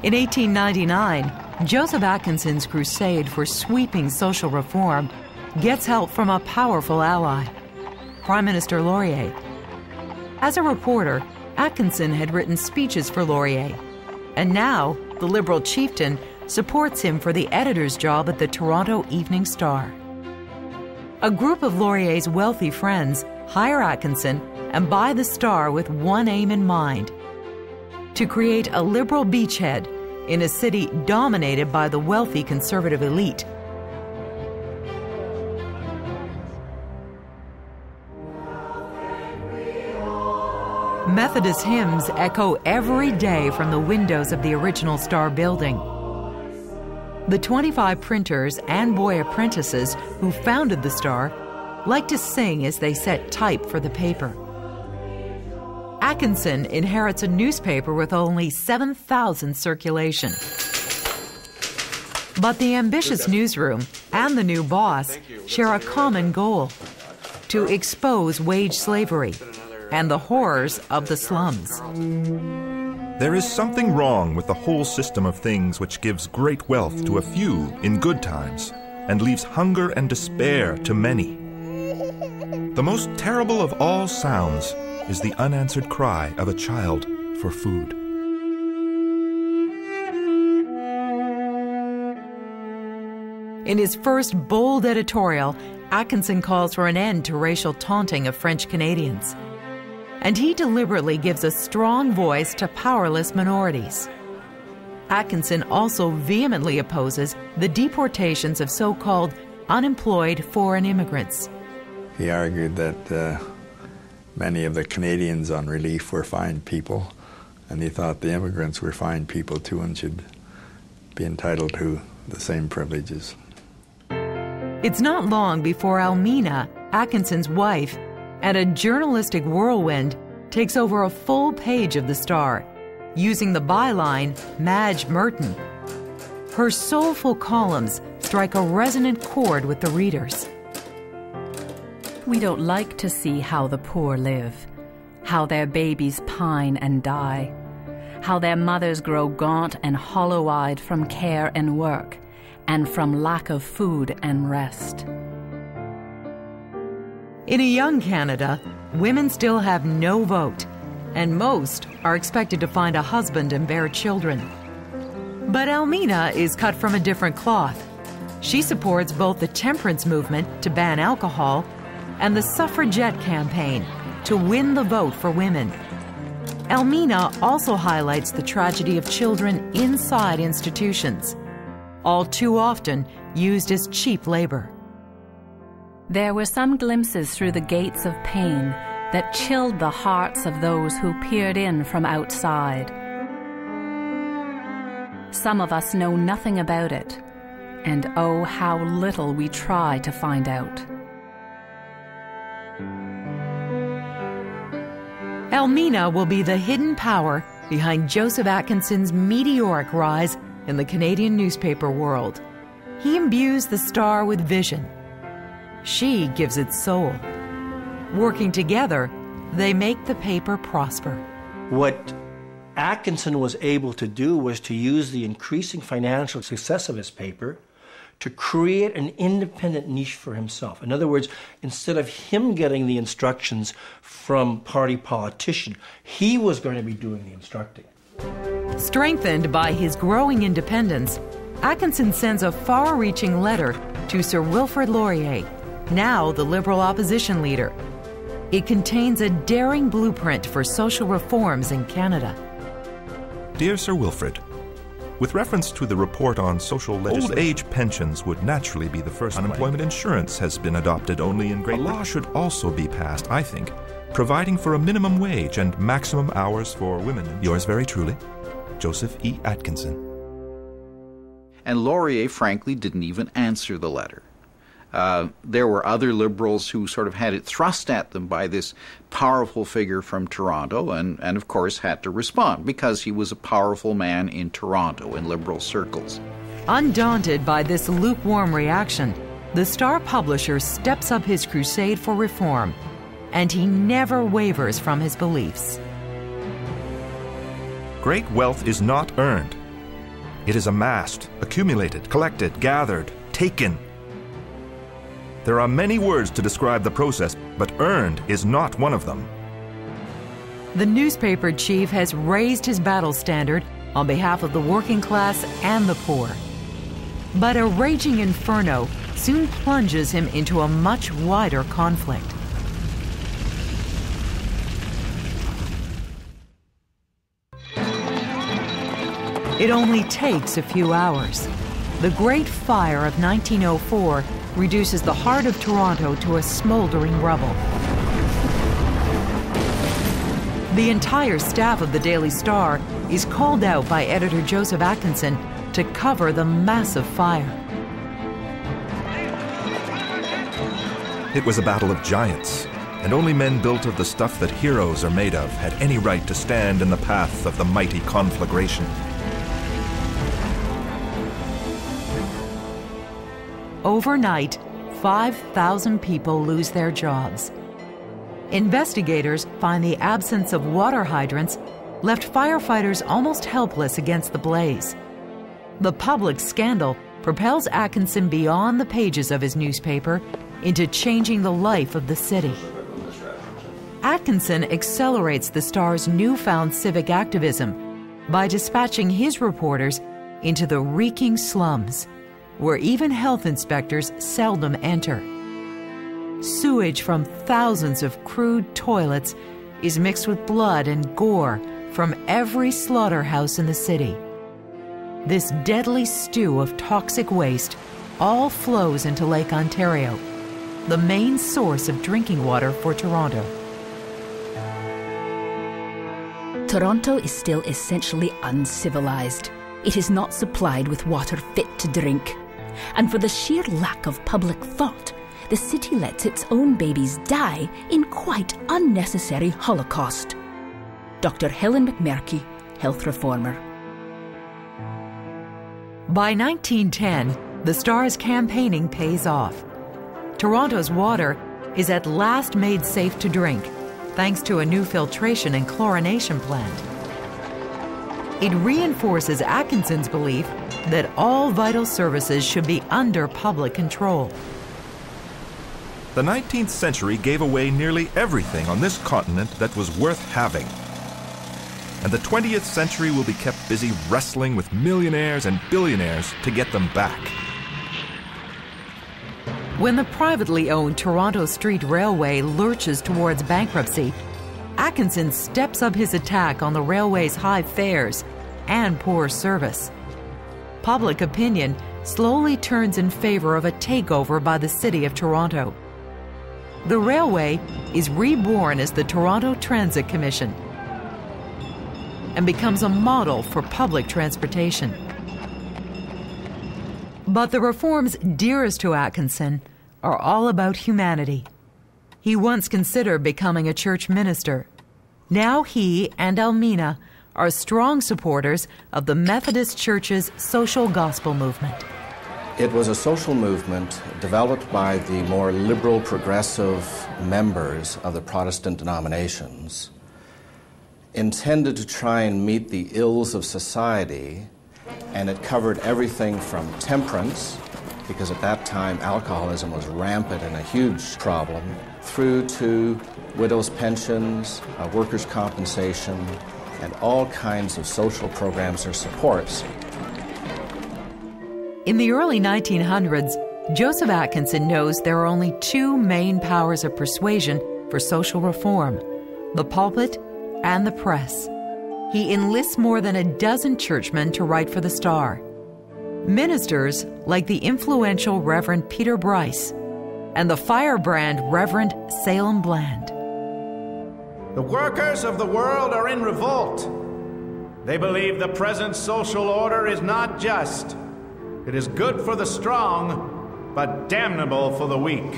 In 1899, Joseph Atkinson's crusade for sweeping social reform gets help from a powerful ally, Prime Minister Laurier. As a reporter, Atkinson had written speeches for Laurier, and now the Liberal chieftain supports him for the editor's job at the Toronto Evening Star. A group of Laurier's wealthy friends hire Atkinson and buy the Star with one aim in mind: to create a liberal beachhead in a city dominated by the wealthy conservative elite. Methodist hymns echo every day from the windows of the original Star building. The 25 printers and boy apprentices who founded the Star like to sing as they set type for the paper. Atkinson inherits a newspaper with only 7,000 circulation. But the ambitious newsroom and the new boss share a common goal: to expose wage slavery and the horrors of the slums. There is something wrong with the whole system of things which gives great wealth to a few in good times and leaves hunger and despair to many. The most terrible of all sounds is the unanswered cry of a child for food. In his first bold editorial, Atkinson calls for an end to racial taunting of French Canadians. And he deliberately gives a strong voice to powerless minorities. Atkinson also vehemently opposes the deportations of so-called unemployed foreign immigrants. He argued that many of the Canadians on relief were fine people, and he thought the immigrants were fine people too and should be entitled to the same privileges. It's not long before Almina, Atkinson's wife, and a journalistic whirlwind takes over a full page of the Star, using the byline, Madge Merton. Her soulful columns strike a resonant chord with the readers. We don't like to see how the poor live, how their babies pine and die, how their mothers grow gaunt and hollow-eyed from care and work, and from lack of food and rest. In a young Canada, women still have no vote, and most are expected to find a husband and bear children. But Almina is cut from a different cloth. She supports both the temperance movement to ban alcohol and the suffragette campaign to win the vote for women. Almina also highlights the tragedy of children inside institutions, all too often used as cheap labor. There were some glimpses through the gates of pain that chilled the hearts of those who peered in from outside. Some of us know nothing about it, and oh, how little we try to find out. Almina will be the hidden power behind Joseph Atkinson's meteoric rise in the Canadian newspaper world. He imbues the Star with vision. She gives it soul. Working together, they make the paper prosper. What Atkinson was able to do was to use the increasing financial success of his paper to create an independent niche for himself. In other words, instead of him getting the instructions from party politician, he was going to be doing the instructing. Strengthened by his growing independence, Atkinson sends a far-reaching letter to Sir Wilfrid Laurier, now the Liberal opposition leader. It contains a daring blueprint for social reforms in Canada. Dear Sir Wilfrid, with reference to the report on social legislation, old age pensions would naturally be the first. Unemployment insurance has been adopted only in Great Britain. A law should also be passed, I think, providing for a minimum wage and maximum hours for women. Yours very truly, Joseph E. Atkinson. And Laurier, frankly, didn't even answer the letter. There were other Liberals who sort of had it thrust at them by this powerful figure from Toronto and of course had to respond because he was a powerful man in Toronto in Liberal circles. Undaunted by this lukewarm reaction, the Star publisher steps up his crusade for reform, and he never wavers from his beliefs. Great wealth is not earned. It is amassed, accumulated, collected, gathered, taken. There are many words to describe the process, but earned is not one of them. The newspaper chief has raised his battle standard on behalf of the working class and the poor. But a raging inferno soon plunges him into a much wider conflict. It only takes a few hours. The Great Fire of 1904 reduces the heart of Toronto to a smoldering rubble. The entire staff of the Daily Star is called out by editor Joseph Atkinson to cover the massive fire. It was a battle of giants, and only men built of the stuff that heroes are made of had any right to stand in the path of the mighty conflagration. Overnight, 5,000 people lose their jobs. Investigators find the absence of water hydrants left firefighters almost helpless against the blaze. The public scandal propels Atkinson beyond the pages of his newspaper into changing the life of the city. Atkinson accelerates the Star's newfound civic activism by dispatching his reporters into the reeking slums, where even health inspectors seldom enter. Sewage from thousands of crude toilets is mixed with blood and gore from every slaughterhouse in the city. This deadly stew of toxic waste all flows into Lake Ontario, the main source of drinking water for Toronto. Toronto is still essentially uncivilized. It is not supplied with water fit to drink. And for the sheer lack of public thought, the city lets its own babies die in quite unnecessary holocaust. Dr. Helen McMurky, health reformer. By 1910, the Star's campaigning pays off. Toronto's water is at last made safe to drink, thanks to a new filtration and chlorination plant. It reinforces Atkinson's belief that all vital services should be under public control. The 19th century gave away nearly everything on this continent that was worth having. And the 20th century will be kept busy wrestling with millionaires and billionaires to get them back. When the privately owned Toronto Street Railway lurches towards bankruptcy, Atkinson steps up his attack on the railway's high fares and poor service. Public opinion slowly turns in favor of a takeover by the City of Toronto. The railway is reborn as the Toronto Transit Commission and becomes a model for public transportation. But the reforms dearest to Atkinson are all about humanity. He once considered becoming a church minister. Now he and Elmina are strong supporters of the Methodist Church's social gospel movement. It was a social movement developed by the more liberal, progressive members of the Protestant denominations, intended to try and meet the ills of society, and it covered everything from temperance, because at that time alcoholism was rampant and a huge problem, through to widows' pensions, workers' compensation, and all kinds of social programs or supports. In the early 1900s, Joseph Atkinson knows there are only two main powers of persuasion for social reform: the pulpit and the press. He enlists more than a dozen churchmen to write for the Star. Ministers like the influential Reverend Peter Bryce and the firebrand Reverend Salem Bland. The workers of the world are in revolt. They believe the present social order is not just. It is good for the strong, but damnable for the weak.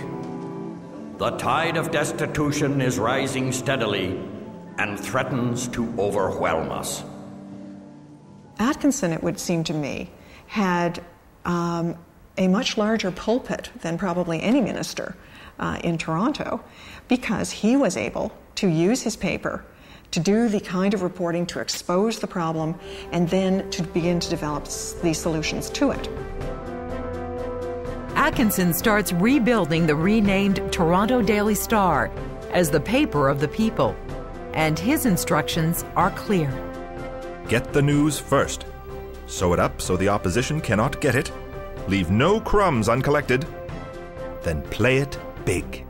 The tide of destitution is rising steadily and threatens to overwhelm us. Atkinson, it would seem to me, had a much larger pulpit than probably any minister in Toronto, because he was able to use his paper to do the kind of reporting to expose the problem and then to begin to develop the solutions to it. Atkinson starts rebuilding the renamed Toronto Daily Star as the paper of the people, and his instructions are clear. Get the news first. Sew it up so the opposition cannot get it. Leave no crumbs uncollected. Then play it big.